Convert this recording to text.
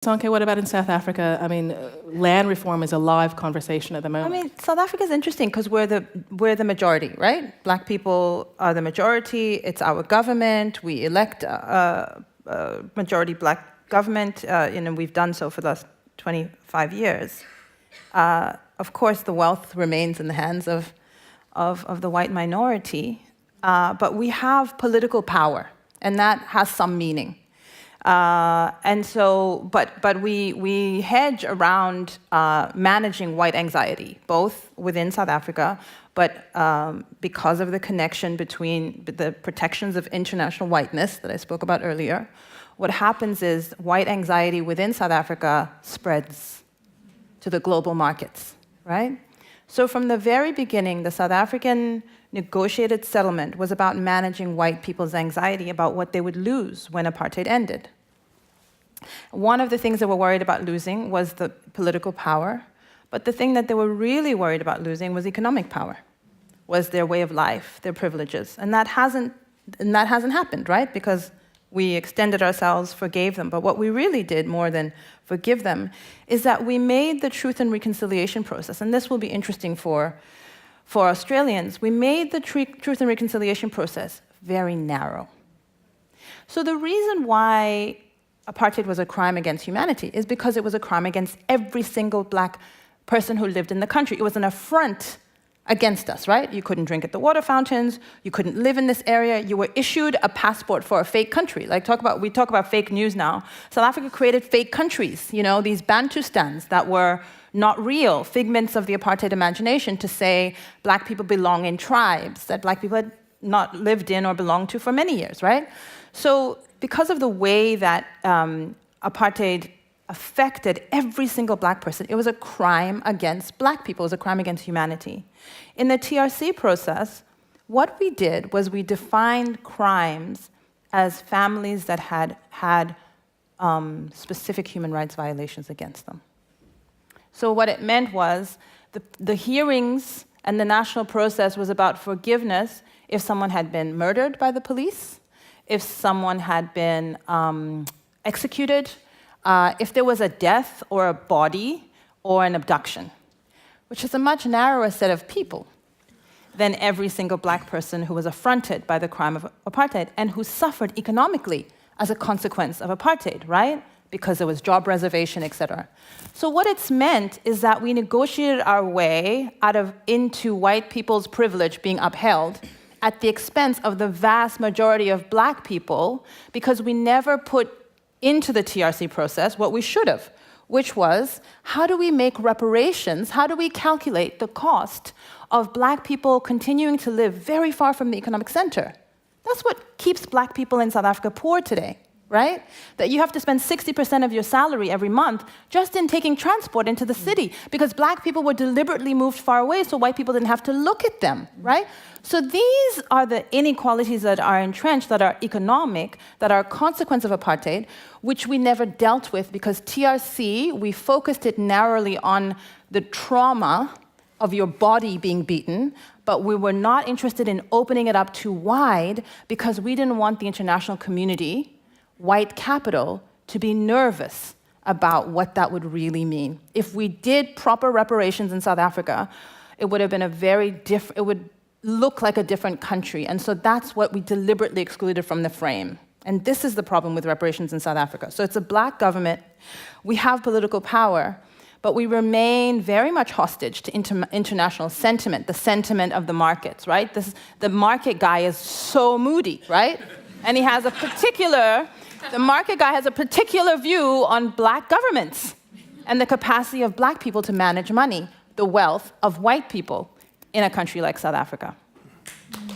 Sisonke, what about in South Africa? I mean, land reform is a live conversation at the moment. I mean, South Africa is interesting because we're the majority, right? Black people are the majority. It's our government. We elect a majority black government. We've done so for the last 25 years. Of course, the wealth remains in the hands of the white minority, but we have political power, and that has some meaning. But we hedge around managing white anxiety, both within South Africa, but because of the connection between the protections of international whiteness that I spoke about earlier, what happens is white anxiety within South Africa spreads to the global markets, right? So from the very beginning, the South African negotiated settlement was about managing white people's anxiety about what they would lose when apartheid ended. One of the things they were worried about losing was the political power, but the thing that they were really worried about losing was economic power, was their way of life, their privileges. And that hasn't happened, right? Because we extended ourselves, forgave them. But what we really did, more than forgive them, is that we made the truth and reconciliation process, and this will be interesting for Australians, we made the truth and reconciliation process very narrow. So the reason why apartheid was a crime against humanity is because it was a crime against every single black person who lived in the country. It was an affront against us, right? You couldn't drink at the water fountains, you couldn't live in this area, you were issued a passport for a fake country. We talk about fake news now. South Africa created fake countries, these Bantustans that were not real, figments of the apartheid imagination to say black people belong in tribes that black people had not lived in or belonged to for many years, right? So because of the way that apartheid affected every single black person, it was a crime against black people, it was a crime against humanity. In the TRC process, what we did was we defined crimes as families that had specific human rights violations against them. So what it meant was the hearings and the national process was about forgiveness if someone had been murdered by the police, if someone had been executed, if there was a death or a body or an abduction, which is a much narrower set of people than every single black person who was affronted by the crime of apartheid and who suffered economically as a consequence of apartheid, right? Because there was job reservation, et cetera. So what it's meant is that we negotiated our way into white people's privilege being upheld at the expense of the vast majority of black people, because we never put into the TRC process what we should have, which was, how do we make reparations, how do we calculate the cost of black people continuing to live very far from the economic center? That's what keeps black people in South Africa poor today, right? That you have to spend 60% of your salary every month just in taking transport into the city, because black people were deliberately moved far away so white people didn't have to look at them, right? So these are the inequalities that are entrenched, that are economic, that are a consequence of apartheid, which we never dealt with because TRC, we focused it narrowly on the trauma of your body being beaten, but we were not interested in opening it up too wide because we didn't want the international community, white capital, to be nervous about what that would really mean. If we did proper reparations in South Africa, it would have been it would look like a different country. And so that's what we deliberately excluded from the frame. And this is the problem with reparations in South Africa. So it's a black government, we have political power, but we remain very much hostage to international sentiment, the sentiment of the markets, right? The market guy is so moody, right? And he has the market guy has a particular view on black governments and the capacity of black people to manage money, the wealth of white people in a country like South Africa.